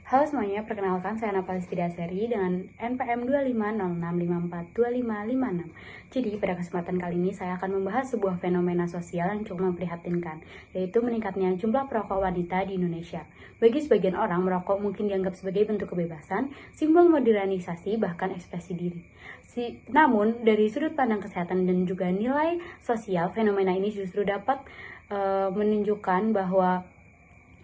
Halo semuanya, perkenalkan saya Napalis Vidasari dengan NPM 2506542556. Jadi pada kesempatan kali ini saya akan membahas sebuah fenomena sosial yang cukup memprihatinkan, yaitu meningkatnya jumlah perokok wanita di Indonesia. Bagi sebagian orang, merokok mungkin dianggap sebagai bentuk kebebasan, simbol modernisasi, bahkan ekspresi diri. Namun, dari sudut pandang kesehatan dan juga nilai sosial, fenomena ini justru dapat menunjukkan bahwa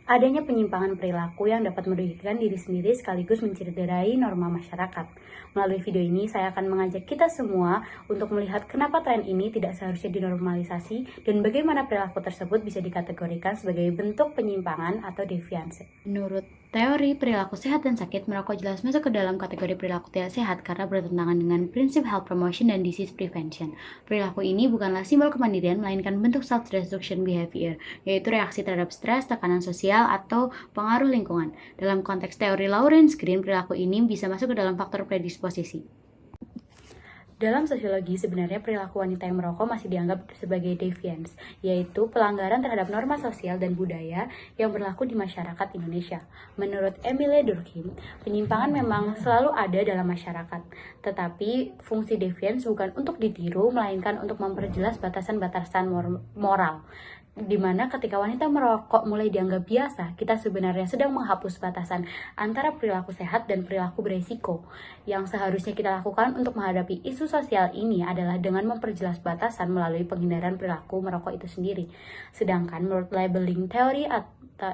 adanya penyimpangan perilaku yang dapat merugikan diri sendiri sekaligus mencederai norma masyarakat. Melalui video ini, saya akan mengajak kita semua untuk melihat kenapa tren ini tidak seharusnya dinormalisasi dan bagaimana perilaku tersebut bisa dikategorikan sebagai bentuk penyimpangan atau deviansi. Menurut teori perilaku sehat dan sakit, merokok jelas masuk ke dalam kategori perilaku tidak sehat karena bertentangan dengan prinsip health promotion dan disease prevention. Perilaku ini bukanlah simbol kemandirian, melainkan bentuk self-destruction behavior, yaitu reaksi terhadap stres, tekanan sosial, atau pengaruh lingkungan. Dalam konteks teori Lawrence Green, perilaku ini bisa masuk ke dalam faktor predisposisi. Dalam sosiologi, sebenarnya perilaku wanita yang merokok masih dianggap sebagai deviance, yaitu pelanggaran terhadap norma sosial dan budaya yang berlaku di masyarakat Indonesia. Menurut Emile Durkheim, penyimpangan memang selalu ada dalam masyarakat, tetapi fungsi deviance bukan untuk ditiru, melainkan untuk memperjelas batasan-batasan moral. Di mana ketika wanita merokok mulai dianggap biasa, kita sebenarnya sedang menghapus batasan antara perilaku sehat dan perilaku beresiko. Yang seharusnya kita lakukan untuk menghadapi isu sosial ini adalah dengan memperjelas batasan melalui penghindaran perilaku merokok itu sendiri. Sedangkan menurut labeling teori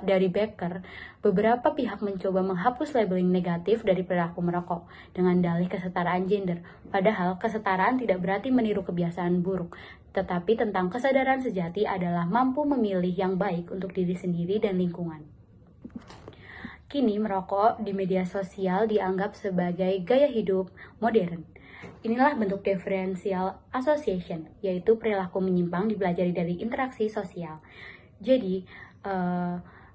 dari Becker, beberapa pihak mencoba menghapus labeling negatif dari perilaku merokok dengan dalih kesetaraan gender. Padahal kesetaraan tidak berarti meniru kebiasaan buruk, tetapi tentang kesadaran sejati adalah mampu memilih yang baik untuk diri sendiri dan lingkungan. Kini merokok di media sosial dianggap sebagai gaya hidup modern. Inilah bentuk differential association, yaitu perilaku menyimpang dipelajari dari interaksi sosial. Jadi,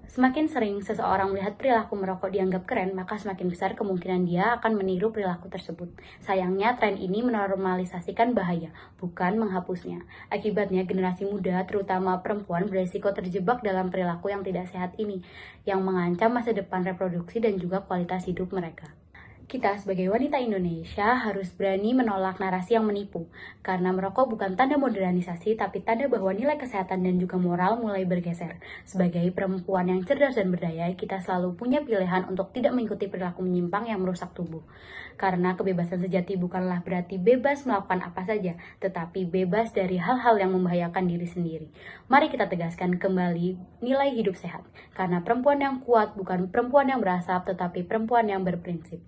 semakin sering seseorang melihat perilaku merokok dianggap keren, maka semakin besar kemungkinan dia akan meniru perilaku tersebut. Sayangnya, tren ini menormalisasikan bahaya, bukan menghapusnya. Akibatnya, generasi muda, terutama perempuan, beresiko terjebak dalam perilaku yang tidak sehat ini, yang mengancam masa depan reproduksi dan juga kualitas hidup mereka. Kita sebagai wanita Indonesia harus berani menolak narasi yang menipu, karena merokok bukan tanda modernisasi, tapi tanda bahwa nilai kesehatan dan juga moral mulai bergeser. Sebagai perempuan yang cerdas dan berdaya, kita selalu punya pilihan untuk tidak mengikuti perilaku menyimpang yang merusak tubuh. Karena kebebasan sejati bukanlah berarti bebas melakukan apa saja, tetapi bebas dari hal-hal yang membahayakan diri sendiri. Mari kita tegaskan kembali nilai hidup sehat, karena perempuan yang kuat bukan perempuan yang berasap, tetapi perempuan yang berprinsip.